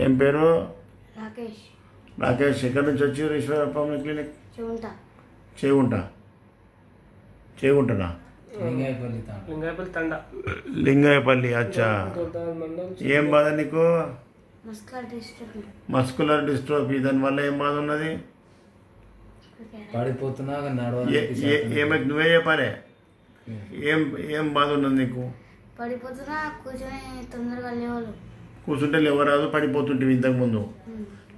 ఏం పేరు? రాకేష్. రాకేష్. ఎక్కడి నుంచి వచ్చారు ఈశ్వరప్ప క్లినిక్? చేగుంటనా? లింగాయపల్లి. అచ్చా. ఏం బాధ నీకు? Muscular dystrophy. దానివల్ల ఏం బాధ ఉన్నది? పడిపోతున్నా నువ్వే చెప్పాలి. ఏం బాధ ఉన్నది నీకు? పడిపోతున్నా, కూర్చొని తొందరగా లేవాలి. కూర్చుంటే లేవరాదు, పడిపోతుంటివి ఇంతకుముందు.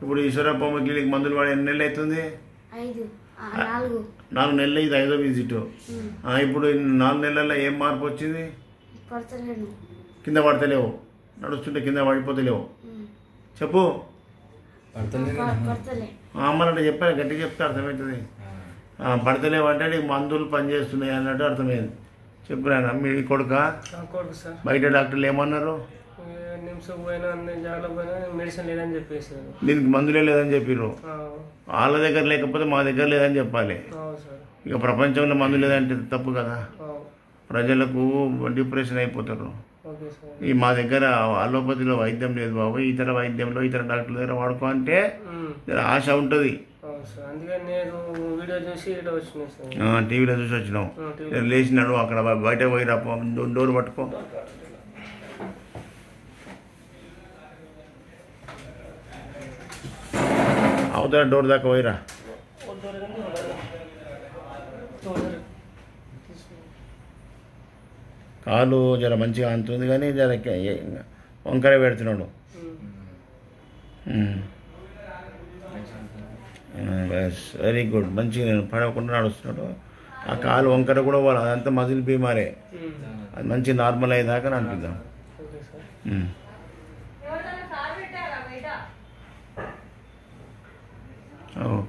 ఇప్పుడు ఈశ్వరప్ప క్లినిక్ మందులు వాడి ఎన్ని నెలలు అవుతుంది? 4 నెలలు. ఇది 5వ విజిట్. ఇప్పుడు 4 నెలల్లో ఏం మార్పు వచ్చింది? కింద పడతలేవు, నడుస్తుంటే కింద పడిపోతలేవు. చెప్పు. అమ్మనంటే చెప్పాను, గట్టిగా చెప్తే అర్థమవుతుంది. పడతలేవు అంటే నీకు మందులు పనిచేస్తున్నాయి అన్నట్టు అర్థమైంది. చెప్పురానా మీ కొడుక? బయట డాక్టర్లు ఏమన్నారు? మెడిసిన్ లేదని చెప్పేసారు. దీనికి మందులే లేదని చెప్పారు. వాళ్ళ దగ్గర లేకపోతే మా దగ్గర లేదని చెప్పాలి. ఇక ప్రపంచంలో మందు లేదంటే తప్పు కదా. ప్రజలకు డిప్రెషన్ అయిపోతారు. ఈ మా దగ్గర అలోపతిలో వైద్యం లేదు బాబు, ఇతర వైద్యంలో ఇతర డాక్టర్ల దగ్గర వాడుకో అంటే ఆశ ఉంటుంది. టీవీలో చూసి వచ్చినాం. లేచినాడు అక్కడ బయట పోయిరా, డోర్ పట్టుకో. అవతల డోర్ దాకా పోయిరా. కాలు జర మంచిగా అంతుంది కానీ జర వంకర పెడుతున్నాడు. Very good. మంచిగా పడకుండా నడుస్తున్నాడు. ఆ కాలు వంకర కూడా పోవాలి, అదంతా మజిల్ బీమారే. అది మంచి నార్మల్ అయ్యేదాకా నడిపిద్దాం.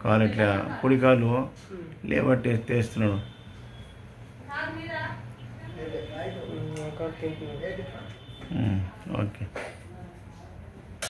కాలు ఇట్లా కుడి కాలు లేబట్టి తీస్తున్నాడు. ఓకే.